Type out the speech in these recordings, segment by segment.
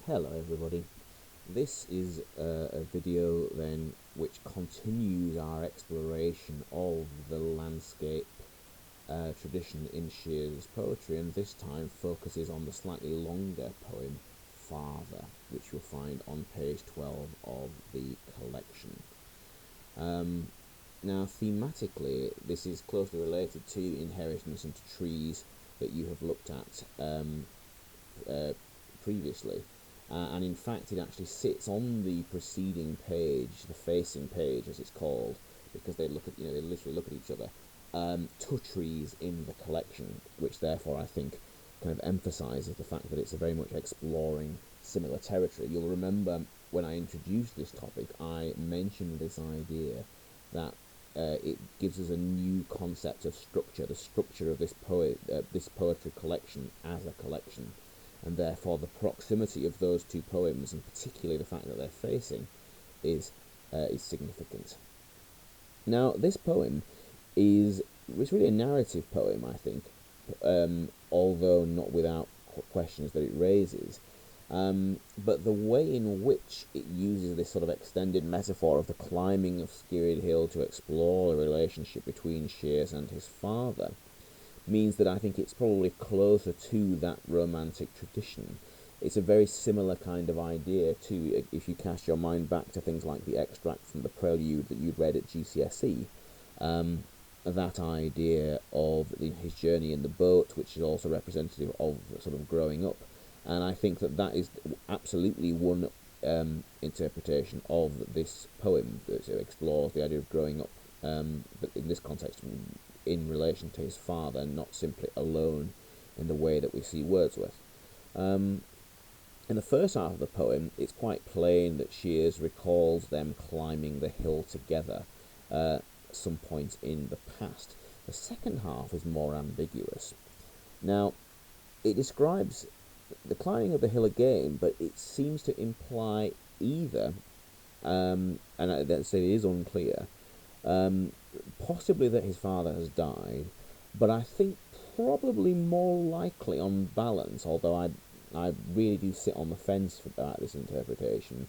Hello everybody. This is a video then which continues our exploration of the landscape tradition in Shears's poetry, and this time focuses on the slightly longer poem Father, which you'll find on page 12 of the collection. Now thematically this is closely related to inheritance and to trees that you have looked at previously. And in fact it actually sits on the preceding page, the facing page as it's called, because they literally look at each other, to trees in the collection, which therefore I think kind of emphasises the fact that it's a very much exploring similar territory. You'll remember when I introduced this topic I mentioned this idea that it gives us a new concept of structure, the structure of this poetry collection as a collection, and therefore the proximity of those two poems, and particularly the fact that they're facing, is significant. Now, this poem it's really a narrative poem, I think, although not without questions that it raises. But the way in which it uses this sort of extended metaphor of the climbing of Skirrid Hill to explore the relationship between Shears and his father means that I think it's probably closer to that romantic tradition. It's a very similar kind of idea to, if you cast your mind back to things like the extract from the prelude that you'd read at GCSE, that idea of his journey in the boat, which is also representative of sort of growing up. And I think that is absolutely one interpretation of this poem that explores the idea of growing up, but in this context in relation to his father, and not simply alone in the way that we see Wordsworth. In the first half of the poem, it's quite plain that Shears recalls them climbing the hill together some point in the past. The second half is more ambiguous. Now, it describes the climbing of the hill again, but it seems to imply either, and I'd say it is unclear, possibly that his father has died, but I think probably more likely on balance, although I really do sit on the fence about this interpretation,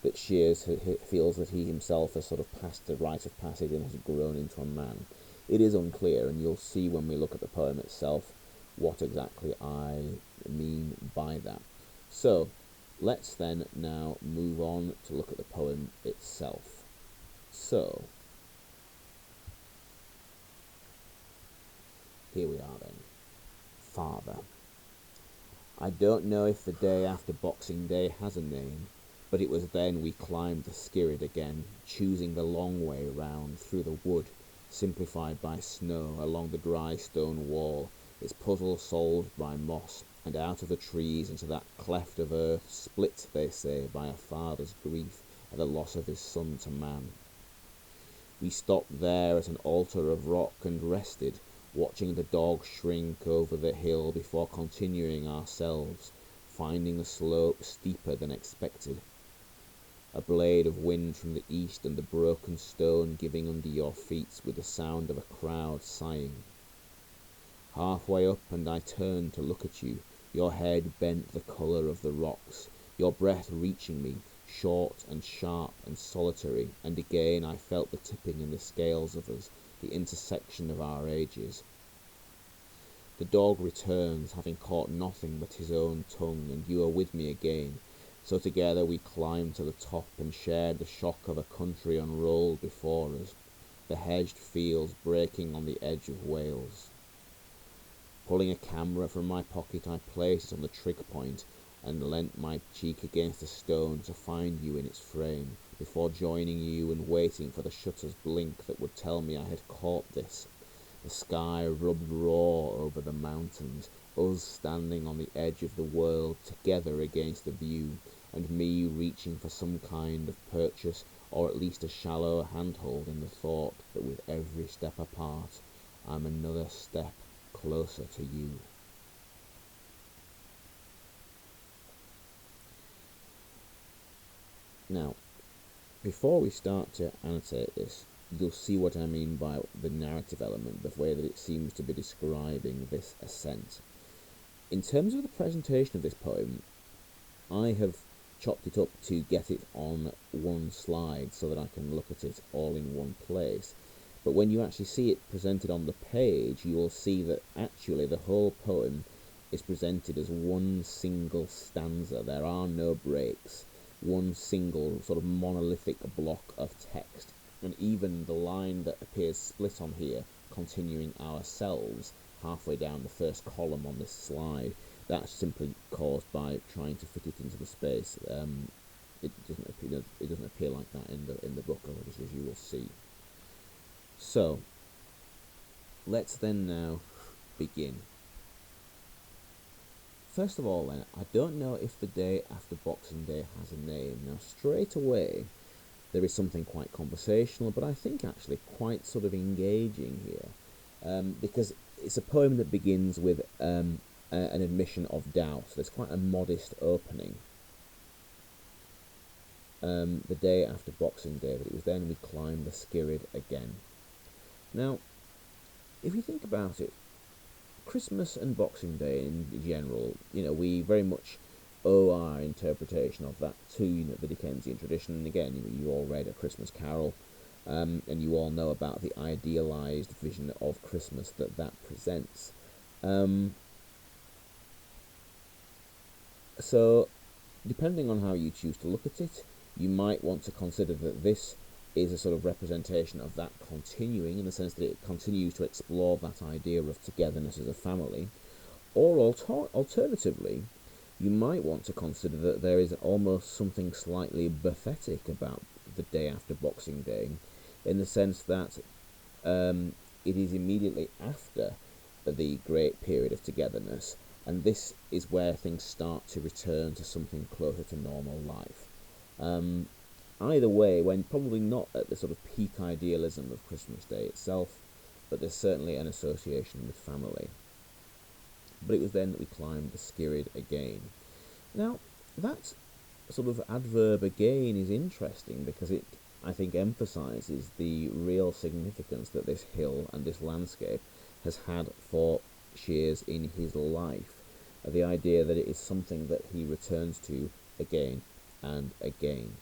that Shears feels that he himself has sort of passed the rite of passage and has grown into a man. It is unclear, and you'll see when we look at the poem itself what exactly I mean by that. So let's then now move on to look at the poem itself. So here we are then. Father. I don't know if the day after Boxing Day has a name, but it was then we climbed the Skirrid again, choosing the long way round through the wood, simplified by snow, along the dry stone wall, its puzzle solved by moss, and out of the trees into that cleft of earth, split, they say, by a father's grief at the loss of his son to man. We stopped there at an altar of rock and rested, watching the dog shrink over the hill before continuing ourselves, finding the slope steeper than expected. A blade of wind from the east and the broken stone giving under your feet with the sound of a crowd sighing. Halfway up and I turned to look at you, your head bent the colour of the rocks, your breath reaching me, short and sharp and solitary, and again I felt the tipping in the scales of us, the intersection of our ages. The dog returns, having caught nothing but his own tongue, and you are with me again. So together we climbed to the top and shared the shock of a country unrolled before us, the hedged fields breaking on the edge of Wales. Pulling a camera from my pocket, I placed it on the trig point and leant my cheek against the stone to find you in its frame, before joining you and waiting for the shutter's blink that would tell me I had caught this. The sky rubbed raw over the mountains, us standing on the edge of the world together against the view, and me reaching for some kind of purchase, or at least a shallow handhold in the thought that with every step apart, I'm another step closer to you. Now, before we start to annotate this, you'll see what I mean by the narrative element, the way that it seems to be describing this ascent. In terms of the presentation of this poem, I have chopped it up to get it on one slide so that I can look at it all in one place. But when you actually see it presented on the page, you will see that actually the whole poem is presented as one single stanza. There are no breaks, one single sort of monolithic block of text. And even the line that appears split on here, continuing ourselves, halfway down the first column on this slide, that's simply caused by trying to fit it into the space. It doesn't appear like that in the book, as you will see. So let's then now begin. First of all, then, I don't know if the day after Boxing Day has a name. Now, straight away, there is something quite conversational, but I think actually quite sort of engaging here, because it's a poem that begins with an admission of doubt. There's quite a modest opening. The day after Boxing Day, but it was then we climbed the Skirrid again. Now, if you think about it, Christmas and Boxing Day in general, we very much owe our interpretation of that to the Dickensian tradition. And again, you all read A Christmas Carol, and you all know about the idealised vision of Christmas that presents. So, depending on how you choose to look at it, you might want to consider that this is a sort of representation of that continuing, in the sense that it continues to explore that idea of togetherness as a family. Or alternatively, you might want to consider that there is almost something slightly pathetic about the day after Boxing Day, in the sense that it is immediately after the great period of togetherness, and this is where things start to return to something closer to normal life. Either way, when probably not at the sort of peak idealism of Christmas Day itself, but there's certainly an association with family. But it was then that we climbed the Skirrid again. Now, that sort of adverb again is interesting because it, I think, emphasises the real significance that this hill and this landscape has had for Shears in his life. The idea that it is something that he returns to again and again.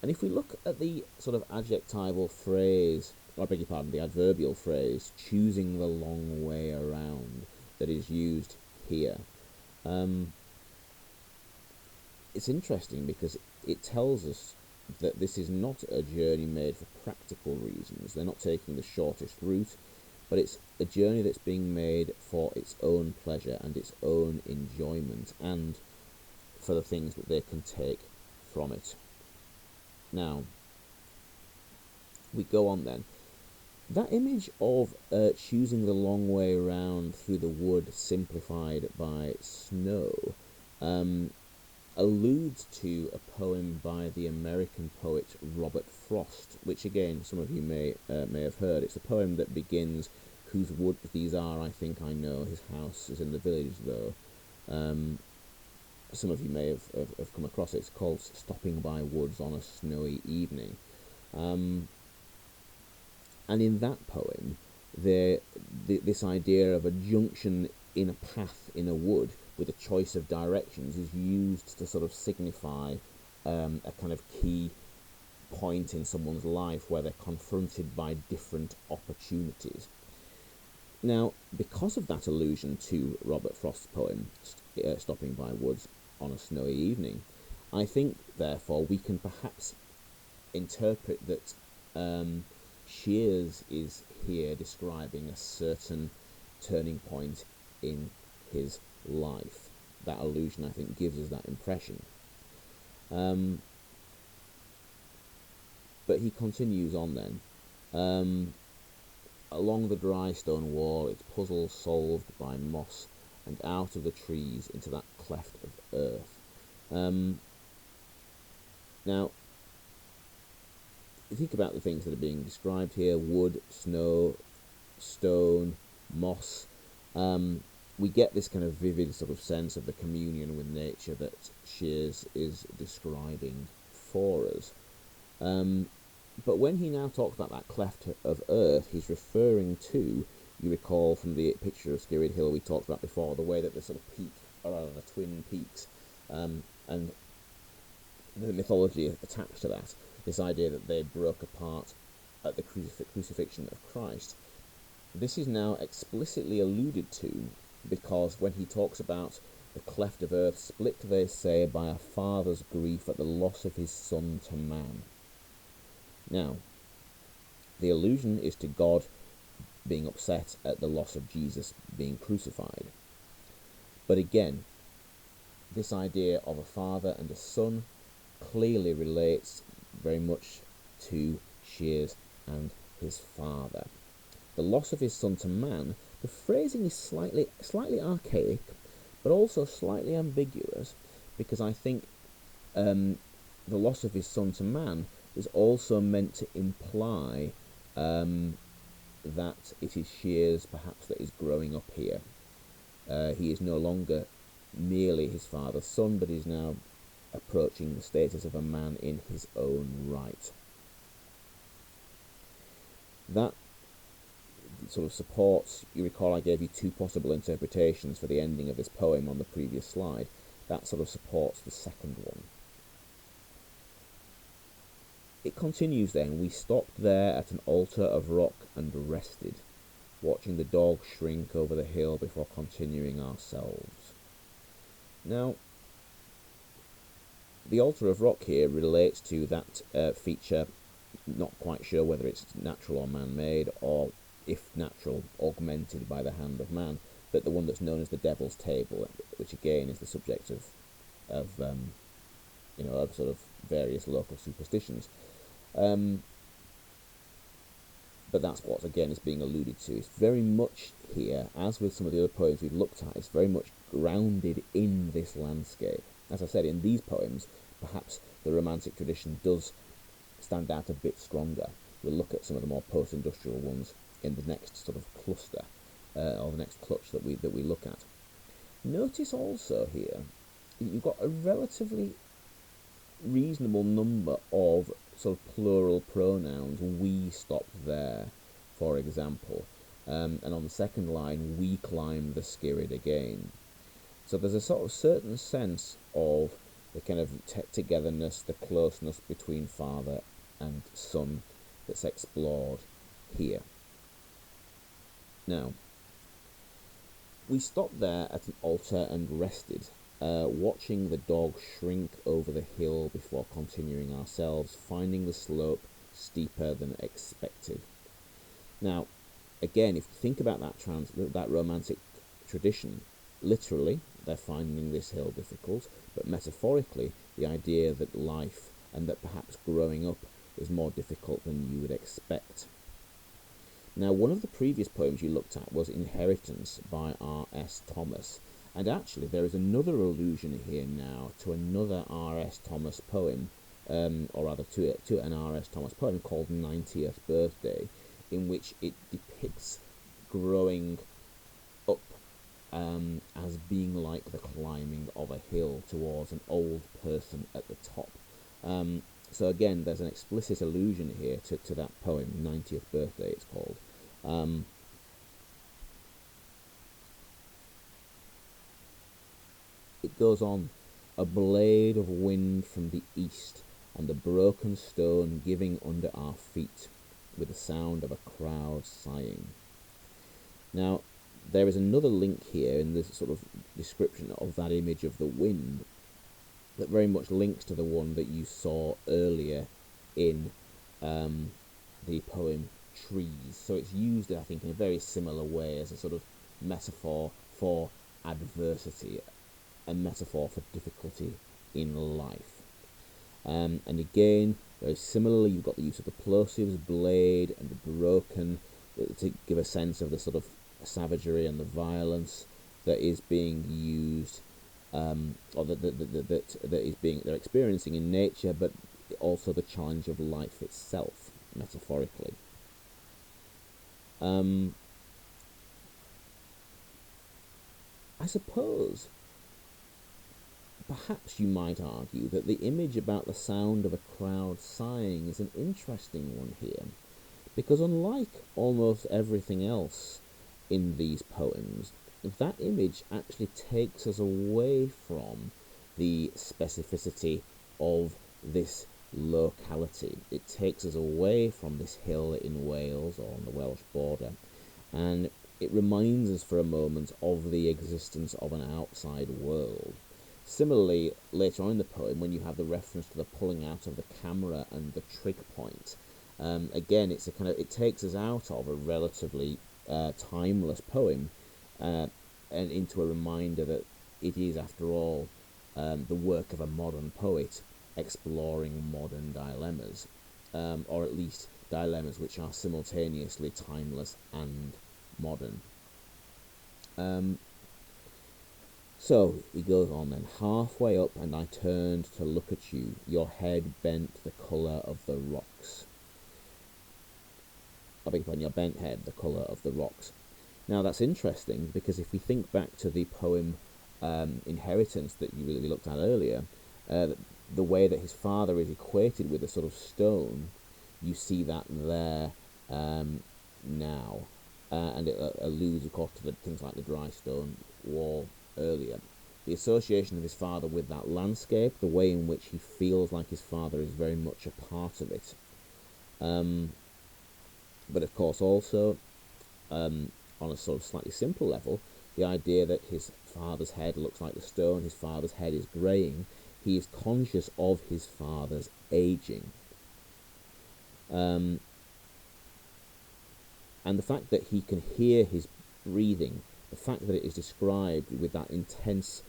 And if we look at the sort of adjectival phrase, or I beg your pardon, the adverbial phrase, choosing the long way around, that is used here, it's interesting because it tells us that this is not a journey made for practical reasons. They're not taking the shortest route, but it's a journey that's being made for its own pleasure and its own enjoyment, and for the things that they can take from it. Now, we go on then. That image of choosing the long way around through the wood simplified by snow alludes to a poem by the American poet Robert Frost, which again some of you may have heard. It's a poem that begins, "Whose wood these are, I think I know, his house is in the village though." Some of you may have come across it. It's called "Stopping by Woods on a Snowy Evening." And in that poem, this idea of a junction in a path in a wood with a choice of directions is used to sort of signify a kind of key point in someone's life where they're confronted by different opportunities. Now, because of that allusion to Robert Frost's poem, Stopping by Woods on a Snowy Evening, I think, therefore, we can perhaps interpret that Shears is here describing a certain turning point in his life. That allusion, I think, gives us that impression. But he continues on then. Along the dry stone wall, its puzzle solved by moss, and out of the trees into that cleft of earth. Now, you think about the things that are being described here: wood, snow, stone, moss. We get this kind of vivid sort of sense of the communion with nature that Shears is describing for us. But when he now talks about that cleft of earth, he's referring to, you recall from the picture of Skirrid Hill we talked about before, the way that the sort of peak, or the twin peaks, and the mythology attached to that, this idea that they broke apart at the crucifixion of Christ. This is now explicitly alluded to, because when he talks about the cleft of earth split, they say, by a father's grief at the loss of his son to man. Now, the allusion is to God being upset at the loss of Jesus being crucified. But again, this idea of a father and a son clearly relates very much to Shears and his father. The loss of his son to man, the phrasing is slightly archaic, but also slightly ambiguous, because I think the loss of his son to man is also meant to imply that it is Shears perhaps that is growing up here. He is no longer merely his father's son, but is now approaching the status of a man in his own right. That sort of supports, you recall I gave you two possible interpretations for the ending of this poem on the previous slide. That sort of supports the second one. It continues then. We stopped there at an altar of rock and rested, watching the dog shrink over the hill before continuing ourselves. Now, the altar of rock here relates to that feature, not quite sure whether it's natural or man-made, or if natural, augmented by the hand of man, but the one that's known as the Devil's Table, which again is the subject of sort of various local superstitions. But that's what, again, is being alluded to. It's very much here, as with some of the other poems we've looked at, it's very much grounded in this landscape. As I said, in these poems, perhaps the Romantic tradition does stand out a bit stronger. We'll look at some of the more post-industrial ones in the next sort of cluster, or the next clutch that we look at. Notice also here, you've got a relatively reasonable number of sort of plural pronouns. We stopped there, for example, and on the second line, we climbed the Skirrid again. So there's a sort of certain sense of the kind of togetherness, the closeness between father and son that's explored here. Now, we stopped there at an altar and rested, watching the dog shrink over the hill before continuing ourselves, finding the slope steeper than expected. Now, again, if you think about that Romantic tradition, literally, they're finding this hill difficult, but metaphorically, the idea that life and that perhaps growing up is more difficult than you would expect. Now, one of the previous poems you looked at was Inheritance by R.S. Thomas, and actually there is another allusion here now to another R.S. Thomas poem, or rather to an R.S. Thomas poem called 90th Birthday, in which it depicts growing up as being like the climbing of a hill towards an old person at the top. So again, there's an explicit allusion here to that poem, 90th Birthday it's called. It goes on, a blade of wind from the east, and a broken stone giving under our feet, with the sound of a crowd sighing. Now, there is another link here in this sort of description of that image of the wind that very much links to the one that you saw earlier in the poem Trees. So it's used, I think, in a very similar way as a sort of metaphor for adversity, a metaphor for difficulty in life. And again, very similarly, you've got the use of the plosives, blade and broken, to give a sense of the sort of savagery and the violence that is being used, or that is being they're experiencing in nature, but also the challenge of life itself, metaphorically. I suppose perhaps you might argue that the image about the sound of a crowd sighing is an interesting one here, because unlike almost everything else in these poems, that image actually takes us away from the specificity of this locality. It takes us away from this hill in Wales or on the Welsh border, and it reminds us for a moment of the existence of an outside world. Similarly, later on in the poem, when you have the reference to the pulling out of the camera and the trig point, again, it's a kind of, it takes us out of a relatively timeless poem and into a reminder that it is, after all, the work of a modern poet exploring modern dilemmas, or at least dilemmas which are simultaneously timeless and modern. So he goes on then. Halfway up, and I turned to look at you, your head bent the colour of the rocks. I beg your pardon, your bent head, the colour of the rocks. Now that's interesting, because if we think back to the poem Inheritance that you really looked at earlier, the way that his father is equated with a sort of stone, you see that there now. And it alludes, of course, to the things like the dry stone wall earlier. The association of his father with that landscape, the way in which he feels like his father is very much a part of it. But of course also, on a sort of slightly simple level, the idea that his father's head looks like the stone, his father's head is greying, he is conscious of his father's aging. And the fact that he can hear his breathing, the fact that it is described with that intense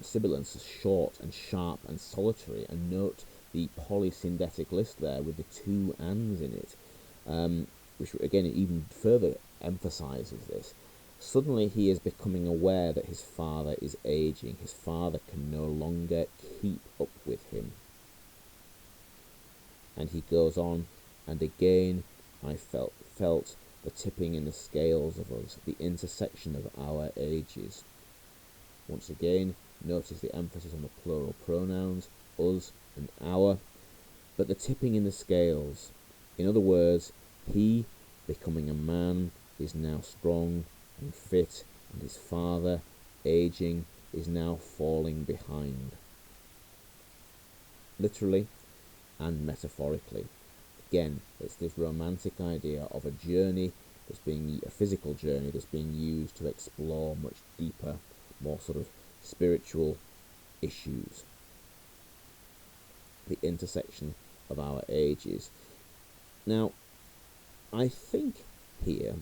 sibilance, short and sharp and solitary, and note the polysyndetic list there with the two ands in it, which again even further emphasizes this. Suddenly he is becoming aware that his father is aging. His father can no longer keep up with him. And he goes on, and again I felt the tipping in the scales of us, the intersection of our ages. Once again, notice the emphasis on the plural pronouns, us and our, but the tipping in the scales. In other words, he, becoming a man, is now strong and fit, and his father, aging, is now falling behind. Literally and metaphorically. Again, it's this romantic idea of a journey that's being, a physical journey that's being used to explore much deeper, more sort of spiritual issues. The intersection of our ages. Now, I think here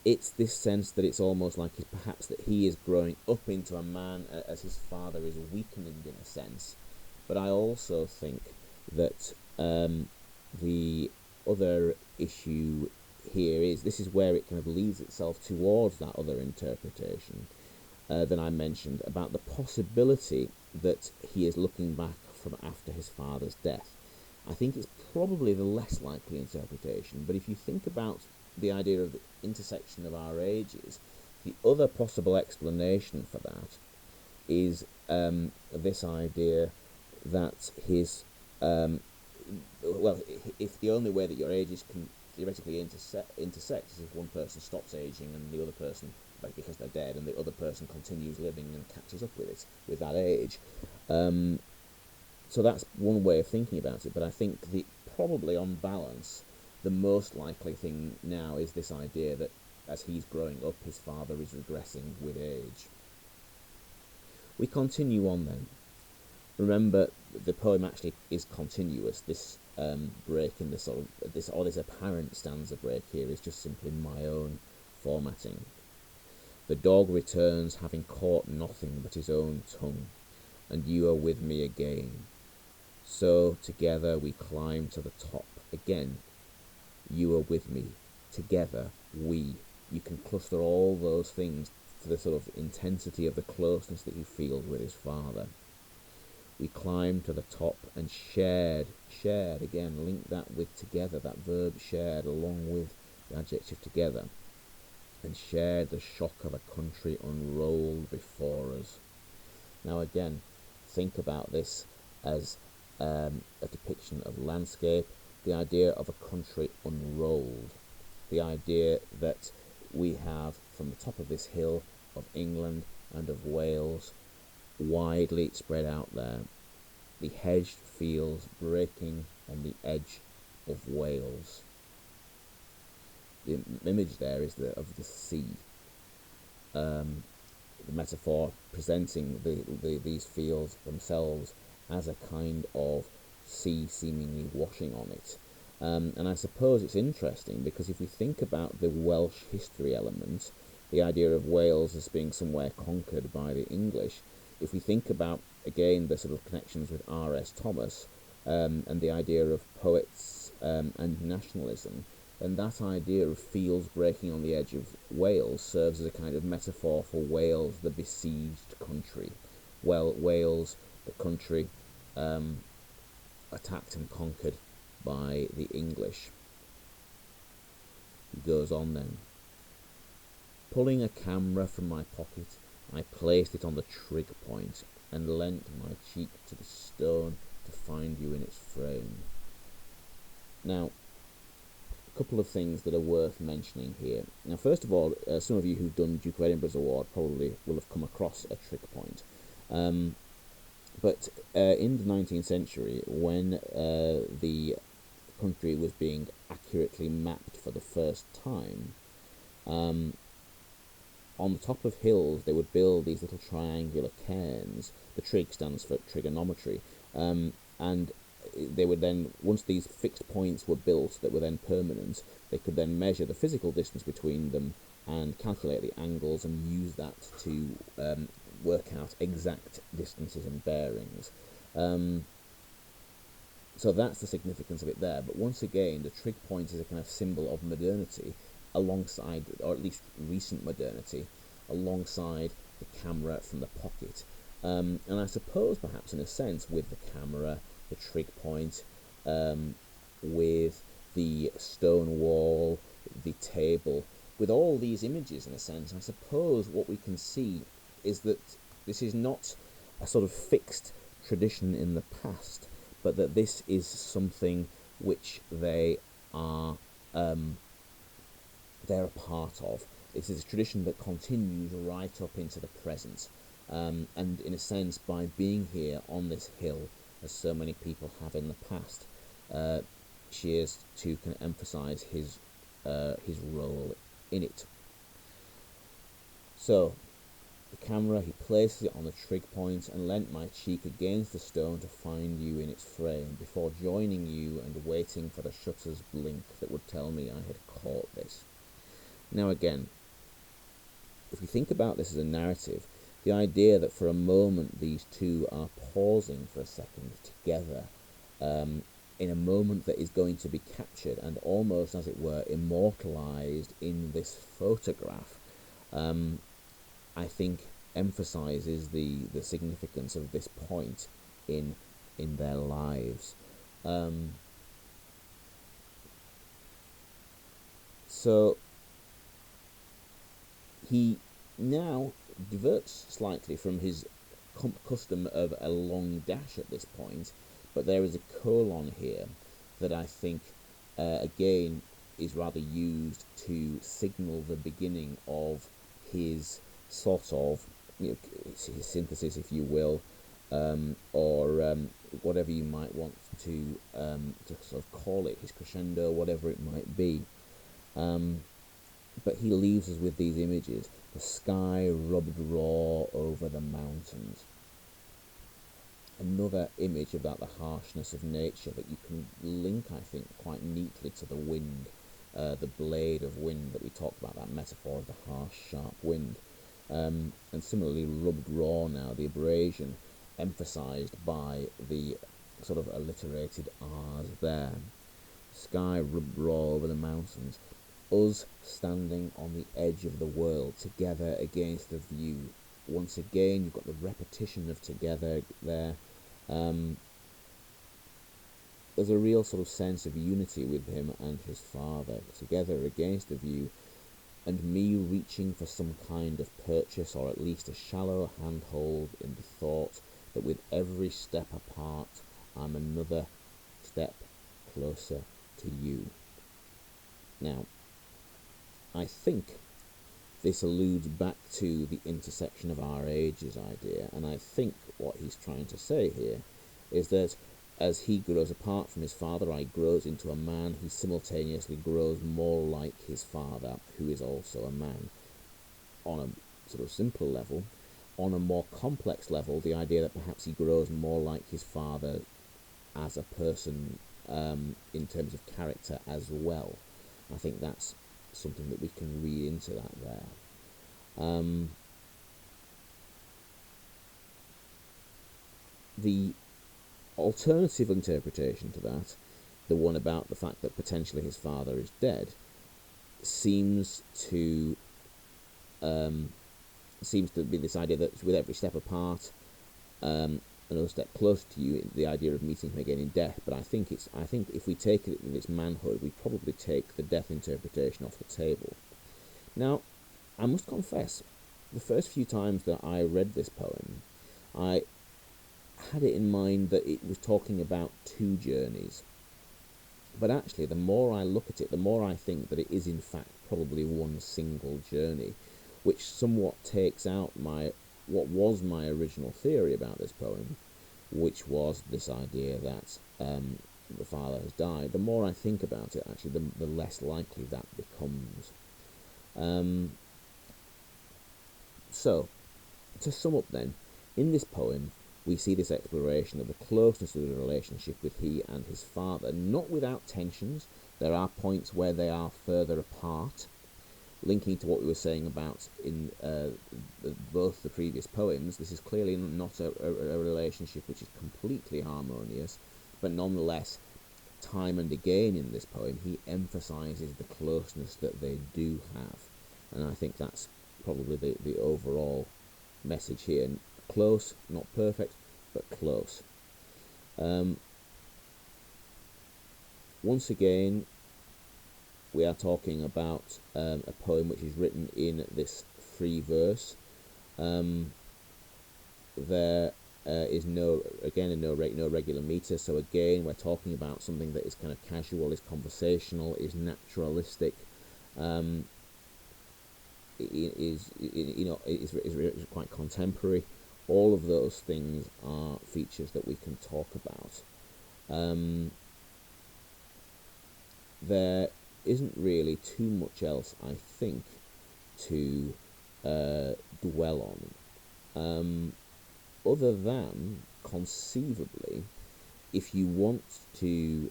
it's this sense that it's almost like perhaps that he is growing up into a man as his father is weakening in a sense. But I also think that the other issue here is, this is where it kind of leads itself towards that other interpretation that I mentioned about the possibility that he is looking back from after his father's death. I think it's probably the less likely interpretation, but if you think about the idea of the intersection of our ages, the other possible explanation for that is this idea that his well, if the only way that your ages can theoretically intersect is if one person stops aging and the other person, like because they're dead, and the other person continues living and catches up with it, with that age. So that's one way of thinking about it, but I think probably on balance, the most likely thing now is this idea that as he's growing up, his father is regressing with age. We continue on then. Remember, the poem actually is continuous. This break in the sort of this apparent stanza break here is just simply my own formatting. The dog returns, having caught nothing but his own tongue, and you are with me again. So together we climb to the top again. You are with me. Together we. You can cluster all those things to the sort of intensity of the closeness that he feels with his father. We climbed to the top and shared again, link that with together, that verb shared along with the adjective together, and shared the shock of a country unrolled before us. Now again, think about this as a depiction of landscape, the idea of a country unrolled, the idea that we have from the top of this hill of England and of Wales widely spread out there, the hedged fields breaking on the edge of Wales. The image there is of the sea. The metaphor presenting these fields themselves as a kind of sea seemingly washing on it. And I suppose it's interesting because if we think about the Welsh history element, the idea of Wales as being somewhere conquered by the English, if we think about, again, the sort of connections with R.S. Thomas and the idea of poets and nationalism, and that idea of fields breaking on the edge of Wales serves as a kind of metaphor for Wales, the besieged country. Well, Wales, the country attacked and conquered by the English. He goes on then. Pulling a camera from my pocket, I placed it on the trig point and leant my cheek to the stone to find you in its frame. Now, a couple of things that are worth mentioning here. Now, first of all, some of you who've done Duke of Edinburgh's award probably will have come across a trig point. But in the 19th century, when the country was being accurately mapped for the first time, on the top of hills they would build these little triangular cairns. The trig stands for trigonometry, and they would then, once these fixed points were built that were then permanent, they could then measure the physical distance between them and calculate the angles and use that to work out exact distances and bearings. So that's the significance of it there. But once again, the trig point is a kind of symbol of modernity alongside, or at least recent modernity, alongside the camera from the pocket. And I suppose perhaps in a sense with the camera, the trig point, with the stone wall, the table, with all these images in a sense, I suppose what we can see is that this is not a sort of fixed tradition in the past, but that this is something which they're a part of. This is a tradition that continues right up into the present. And in a sense, by being here on this hill, as so many people have in the past, cheers to kind of emphasise his role in it. So, the camera, he places it on the trig point and leant my cheek against the stone to find you in its frame, before joining you and waiting for the shutter's blink that would tell me I had caught this. Now again, if we think about this as a narrative, the idea that for a moment these two are pausing for a second together, in a moment that is going to be captured and almost, as it were, immortalised in this photograph, I think emphasises the significance of this point in their lives. So he now diverts slightly from his custom of a long dash at this point, but there is a colon here that I think again is rather used to signal the beginning of his sort of, his synthesis, if you will, or whatever you might want to sort of call it, his crescendo, whatever it might be. But he leaves us with these images: the sky rubbed raw over the mountains. Another image about the harshness of nature that you can link, I think, quite neatly to the wind, the blade of wind that we talked about, that metaphor of the harsh, sharp wind. And similarly, rubbed raw now, the abrasion emphasised by the sort of alliterated R's there. Sky rubbed raw over the mountains. Us standing on the edge of the world, together against the view. Once again, you've got the repetition of together there. There's a real sort of sense of unity with him and his father, together against the view, and me reaching for some kind of purchase, or at least a shallow handhold in the thought that with every step apart, I'm another step closer to you. Now, I think this alludes back to the intersection of our ages idea, and I think what he's trying to say here is that as he grows apart from his father, he grows into a man, he simultaneously grows more like his father, who is also a man, on a sort of simple level. On a more complex level, the idea that perhaps he grows more like his father as a person, in terms of character as well. I think that's something that we can read into that there. The alternative interpretation to that, the one about the fact that potentially his father is dead, seems to be this idea that with every step apart, another step closer to you, the idea of meeting him again in death. But I think if we take it in its manhood, we probably take the death interpretation off the table. Now, I must confess, the first few times that I read this poem, I had it in mind that it was talking about two journeys. But actually, the more I look at it, the more I think that it is in fact probably one single journey, which somewhat takes out what was my original theory about this poem, which was this idea that the father has died. The more I think about it, actually, the less likely that becomes. So, to sum up then, in this poem, we see this exploration of the closeness of the relationship with he and his father, not without tensions. There are points where they are further apart, linking to what we were saying about in both the previous poems. This is clearly not a relationship which is completely harmonious, but nonetheless, time and again in this poem, he emphasises the closeness that they do have. And I think that's probably the overall message here. Close, not perfect, but close. Once again, we are talking about a poem which is written in this free verse. There is no regular meter, so again we're talking about something that is kind of casual, is conversational, is naturalistic, is quite contemporary. All of those things are features that we can talk about. There isn't really too much else, I think, to dwell on, other than conceivably, if you want to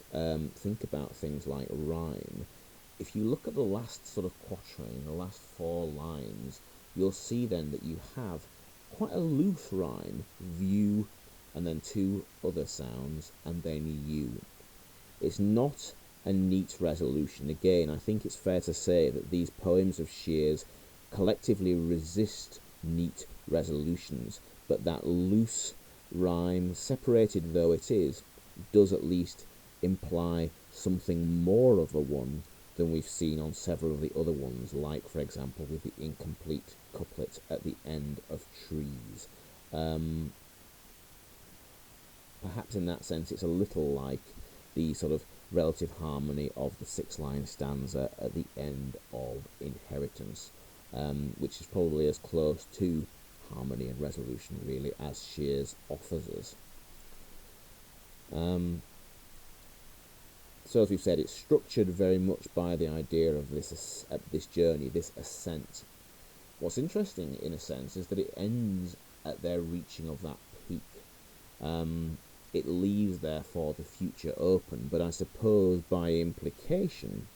think about things like rhyme, if you look at the last sort of quatrain, the last 4 lines, you'll see then that you have quite a loose rhyme: view, and then 2 other sounds, and then you. It's not a neat resolution. Again, I think it's fair to say that these poems of Shear's collectively resist neat resolutions, but that loose rhyme, separated though it is, does at least imply something more of a one than we've seen on several of the other ones, like, for example, with the incomplete couplet at the end of Trees. Perhaps in that sense it's a little like the sort of relative harmony of the 6-line stanza at the end of Inheritance, which is probably as close to harmony and resolution, really, as Shear's offers us. So, as we've said, it's structured very much by the idea of this journey, this ascent. What's interesting, in a sense, is that it ends at their reaching of that peak. It leaves, therefore, the future open, but I suppose by implication,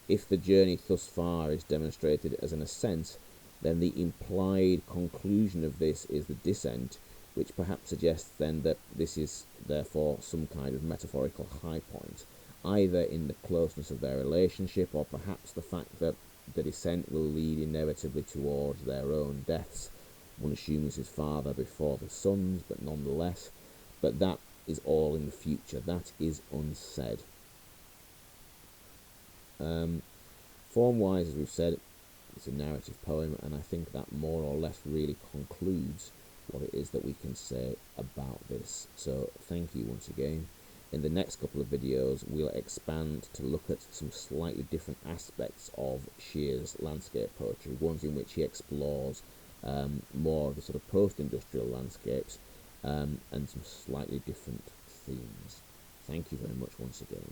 if the journey thus far is demonstrated as an ascent, then the implied conclusion of this is the descent, which perhaps suggests then that this is therefore some kind of metaphorical high point, either in the closeness of their relationship, or perhaps the fact that the descent will lead inevitably towards their own deaths. One assumes his father before the sons, but nonetheless. But that is all in the future. That is unsaid. Form-wise, as we've said, it's a narrative poem, and I think that more or less really concludes what it is that we can say about this. So thank you once again. In the next couple of videos, we'll expand to look at some slightly different aspects of Shear's landscape poetry, ones in which he explores more of the sort of post-industrial landscapes and some slightly different themes. Thank you very much once again.